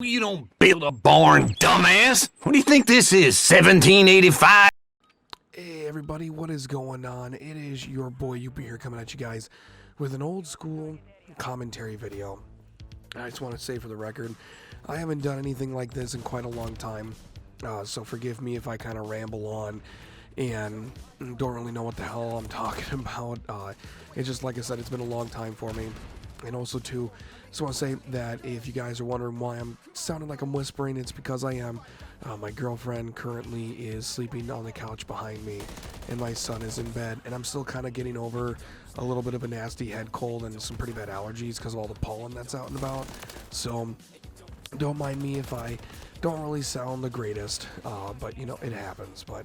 You don't build a barn, dumbass! What do you think this is, 1785? Hey everybody, what is going on? It is your boy Yooper here coming at you guys with an old school commentary video. I just want to say for the record, I haven't done anything like this in quite a long time, so forgive me if I kind of ramble on and don't really know what the hell I'm talking about. It's just, like I said, it's been a long time for me. And also too, just want to say that if you guys are wondering why I'm sounding like I'm whispering, it's because I am. My girlfriend currently is sleeping on the couch behind me, and my son is in bed, and I'm still kind of getting over a little bit of a nasty head cold and some pretty bad allergies because of all the pollen that's out and about. So don't mind me if I don't really sound the greatest, but you know, it happens. But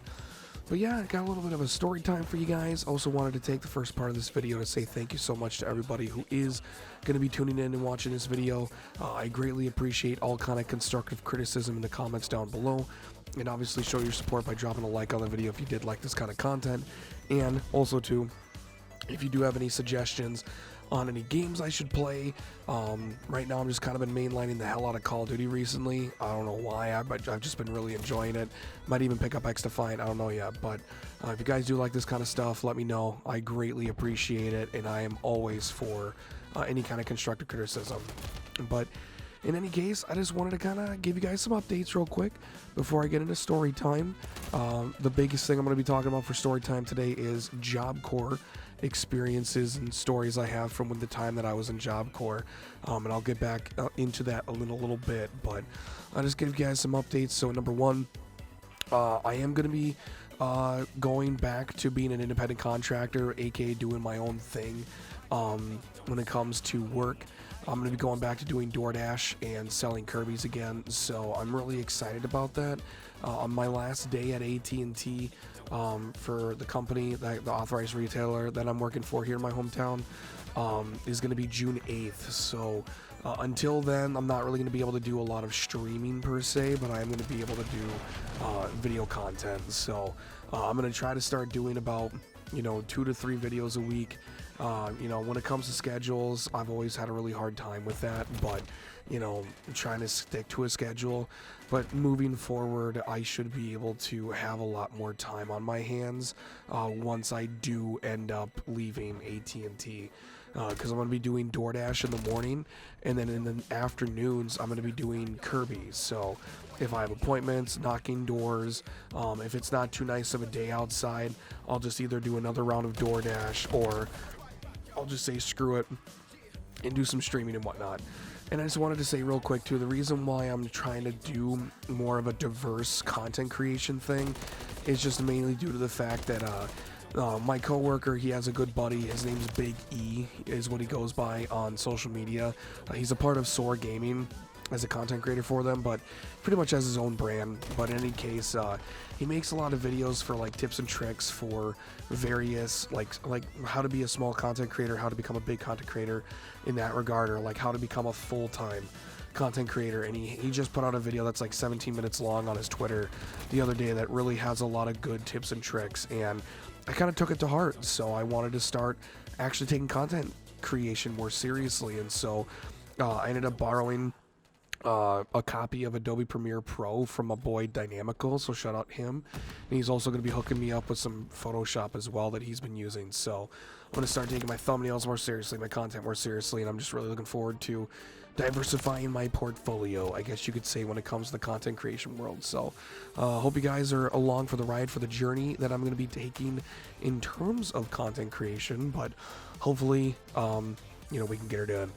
yeah, I got a little bit of a story time for you guys. Also wanted to take the first part of this video to say thank you so much to everybody who is going to be tuning in and watching this video. I greatly appreciate all kind of constructive criticism in the comments down below. And obviously show your support by dropping a like on the video if you did like this kind of content. And also too, if you do have any suggestions on any games I should play. Right now I'm just kind of been mainlining the hell out of Call of Duty recently. I don't know why, but I've just been really enjoying it. Might even pick up X Defiant, I don't know yet, but if you guys do like this kind of stuff, let me know. I greatly appreciate it, and I am always for any kind of constructive criticism. But in any case, I just wanted to kind of give you guys some updates real quick before I get into story time. The biggest thing I'm going to be talking about for story time today is Job Corps experiences and stories I have from the time that I was in Job Corps, and I'll get back into that in a little bit, but I'll just give you guys some updates. So number one, I am going to be going back to being an independent contractor, aka doing my own thing when it comes to work. I'm going to be going back to doing DoorDash and selling Kirby's again, so I'm really excited about that. On my last day at AT&T for the company, the authorized retailer that I'm working for here in my hometown, is going to be June 8th. So until then, I'm not really going to be able to do a lot of streaming per se, but I am going to be able to do video content. So I'm going to try to start doing about 2 to 3 videos a week. When it comes to schedules, I've always had a really hard time with that, but trying to stick to a schedule. But moving forward, I should be able to have a lot more time on my hands once I do end up leaving AT&T, because I'm going to be doing DoorDash in the morning, and then in the afternoons I'm going to be doing Kirby's. So if I have appointments, knocking doors, if it's not too nice of a day outside, I'll just either do another round of DoorDash, or I'll just say screw it and do some streaming and whatnot. And I just wanted to say real quick too, the reason why I'm trying to do more of a diverse content creation thing is just mainly due to the fact that my coworker, he has a good buddy, his name's Big E is what he goes by on social media. He's a part of Soar Gaming as a content creator for them, but pretty much has his own brand. But in any case, he makes a lot of videos for like tips and tricks for various like how to be a small content creator, how to become a big content creator in that regard, or like how to become a full-time content creator. And he just put out a video that's like 17 minutes long on his Twitter the other day that really has a lot of good tips and tricks, and I kind of took it to heart. So I wanted to start actually taking content creation more seriously, and so I ended up borrowing a copy of Adobe Premiere Pro from my boy Dynamical, so shout out him. And he's also going to be hooking me up with some Photoshop as well that he's been using. So I'm going to start taking my thumbnails more seriously, my content more seriously, and I'm just really looking forward to diversifying my portfolio, I guess you could say, when it comes to the content creation world. So hope you guys are along for the ride, for the journey that I'm going to be taking in terms of content creation, but hopefully we can get her done.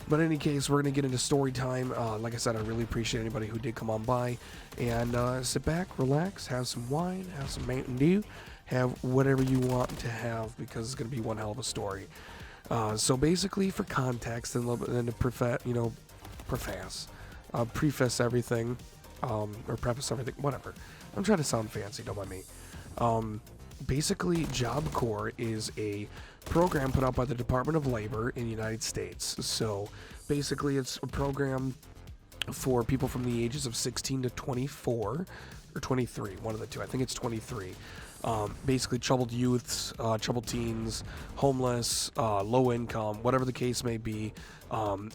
But in any case, we're going to get into story time. Like I said, I really appreciate anybody who did come on by. And sit back, relax, have some wine, have some Mountain Dew, have whatever you want to have, because it's going to be one hell of a story. So basically, for context and a little bit, and to preface everything, or preface everything, whatever. I'm trying to sound fancy, don't mind me. Basically, Job Corps is a program put out by the Department of Labor in the United States. So basically, it's a program for people from the ages of 16 to 24, or 23, one of the two. I think it's 23. basically troubled youths, troubled teens, homeless, low income, whatever the case may be.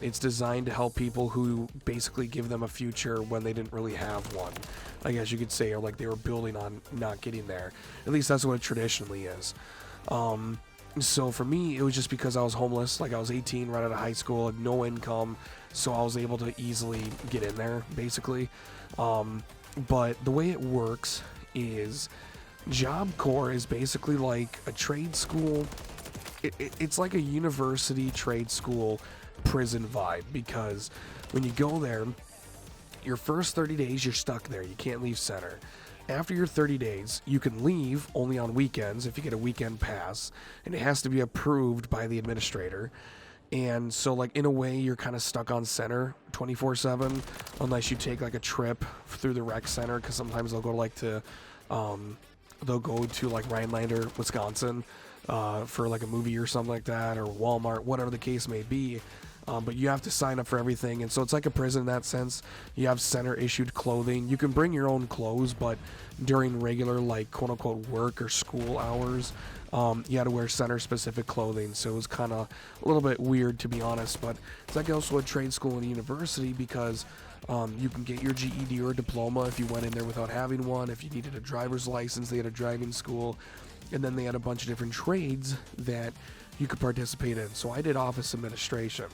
It's designed to help people who basically give them a future when they didn't really have one, I guess you could say, or like they were building on not getting there. At least that's what it traditionally is. So for me, it was just because I was homeless. Like I was 18 right out of high school, had no income, so I was able to easily get in there, basically. But the way it works is Job Corps is basically like a trade school. It's like a university trade school prison vibe, because when you go there, your first 30 days you're stuck there. You can't leave center. After your 30 days, you can leave only on weekends if you get a weekend pass, and it has to be approved by the administrator. And so, like, in a way, you're kind of stuck on center 24/7, unless you take like a trip through the rec center, because sometimes they'll go to like Rhinelander, Wisconsin, for like a movie or something like that, or Walmart, whatever the case may be. But you have to sign up for everything, and so it's like a prison in that sense. You have center issued clothing. You can bring your own clothes, but during regular, like, quote unquote work or school hours, you had to wear center specific clothing. So it was kind of a little bit weird, to be honest. But it's like also a trade school and university, because you can get your GED or diploma if you went in there without having one. If you needed a driver's license, they had a driving school, and then they had a bunch of different trades that you could participate in. So I did office administration.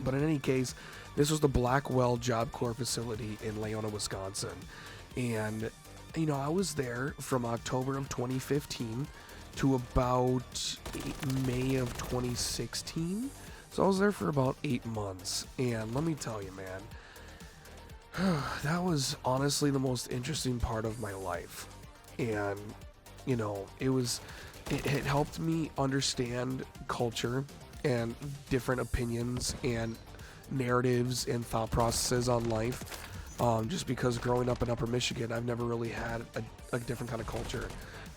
But in any case, this was the Blackwell Job Corps facility in Leona, Wisconsin. And, you know, I was there from October of 2015 to about May of 2016. So I was there for about 8 months. And let me tell you, man, that was honestly the most interesting part of my life. And, you know, it helped me understand culture and different opinions and narratives and thought processes on life. Just because growing up in Upper Michigan, I've never really had a different kind of culture.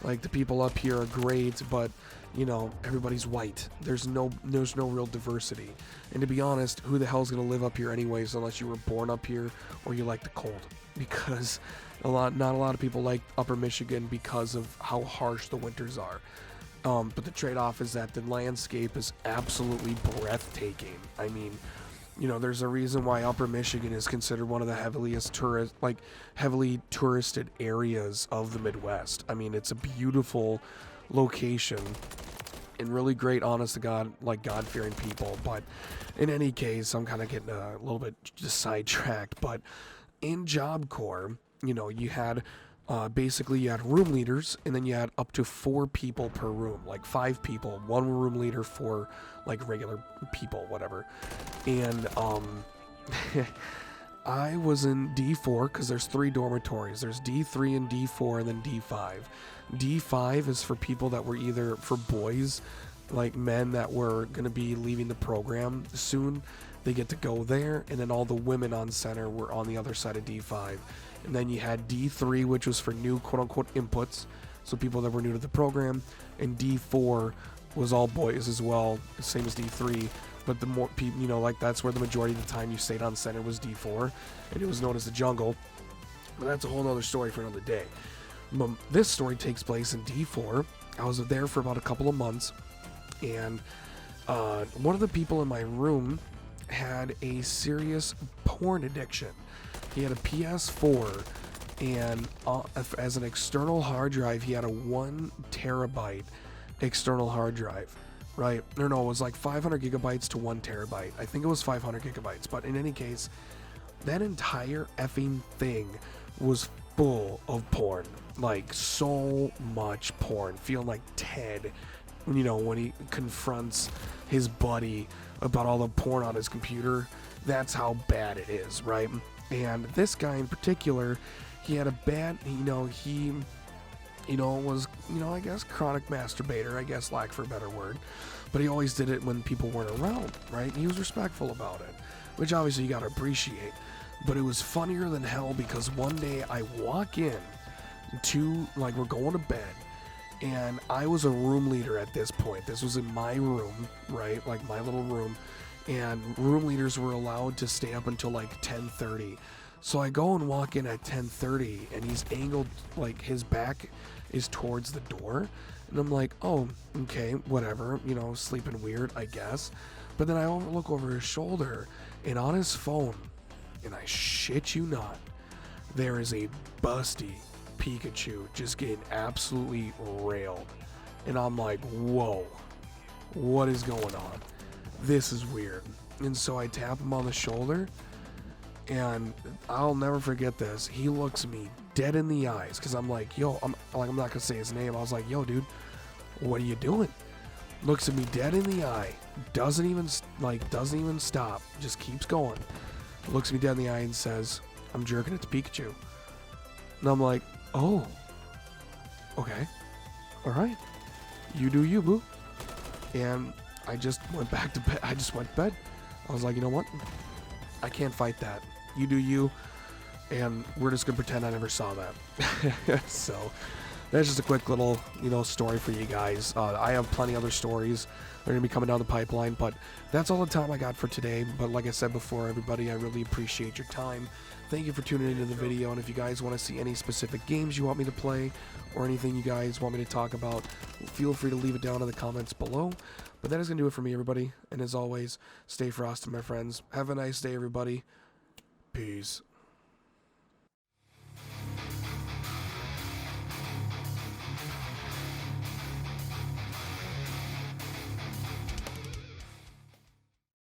Like, the people up here are great, but, you know, everybody's white. There's no real diversity. And to be honest, who the hell's gonna live up here anyways, unless you were born up here or you like the cold? Because not a lot of people like Upper Michigan because of how harsh the winters are. But the trade-off is that the landscape is absolutely breathtaking. I mean, you know, there's a reason why Upper Michigan is considered one of the heavily touristed areas of the Midwest. I mean, it's a beautiful location and really great, honest to God, like God-fearing people. But in any case, I'm kind of getting a little bit just sidetracked. But in Job Corps, you know, you had basically you had room leaders, and then you had up to 4 people per room, like 5 people, 1 room leader for like regular people, whatever. And I was in D4 because there's 3 dormitories. There's D3 and D4 and then D5. D5 is for people that were either for boys, like men that were going to be leaving the program soon. They get to go there, and then all the women on center were on the other side of D5. And then you had D3, which was for new quote-unquote inputs, so people that were new to the program. And D4 was all boys as well, same as D3. But the more people, you know, like, that's where the majority of the time you stayed on center was D4, and it was known as the jungle. But that's a whole other story for another day. This story takes place in D4. I was there for about a couple of months, and one of the people in my room had a serious porn addiction. He had a PS4, and as an external hard drive, he had a 1 terabyte external hard drive, right? No, it was like 500 gigabytes to 1 terabyte. I think it was 500 gigabytes, but in any case, that entire effing thing was full of porn. Like, so much porn. Feeling like Ted, you know, when he confronts his buddy about all the porn on his computer. That's how bad it is, right? And this guy in particular, he had a bad, he was, I guess chronic masturbator, I guess, lack for a better word. But he always did it when people weren't around, right? He was respectful about it, which obviously you gotta appreciate. But it was funnier than hell because one day I walk in to, like, we're going to bed, and I was a room leader at this point. This was in my room, right? Like my little room. And room leaders were allowed to stay up until like 10:30. So I go and walk in at 10:30, and he's angled, like his back is towards the door. And I'm like, oh, okay, whatever, you know, sleeping weird, I guess. But then I look over his shoulder, and on his phone, and I shit you not, there is a busty Pikachu just getting absolutely railed. And I'm like, whoa, what is going on? This is weird. And so I tap him on the shoulder, and I'll never forget this. He looks me dead in the eyes, because I'm like, yo, I'm not gonna say his name. I was like, yo, dude, what are you doing? Looks at me dead in the eye, doesn't even stop, just keeps going. Looks at me dead in the eye and says, I'm jerking it to Pikachu. And I'm like, oh, okay, all right, you do you, boo. And I just went back to bed. I just went to bed. I was like, you know what? I can't fight that. You do you, and we're just gonna pretend I never saw that. So that's just a quick little, you know, story for you guys. I have plenty other stories that are gonna be coming down the pipeline, but that's all the time I got for today. But like I said before, everybody, I really appreciate your time. Thank you for tuning into the video, and if you guys want to see any specific games you want me to play, or anything you guys want me to talk about, feel free to leave it down in the comments below. But that is going to do it for me, everybody. And as always, stay frosty, my friends. Have a nice day, everybody. Peace.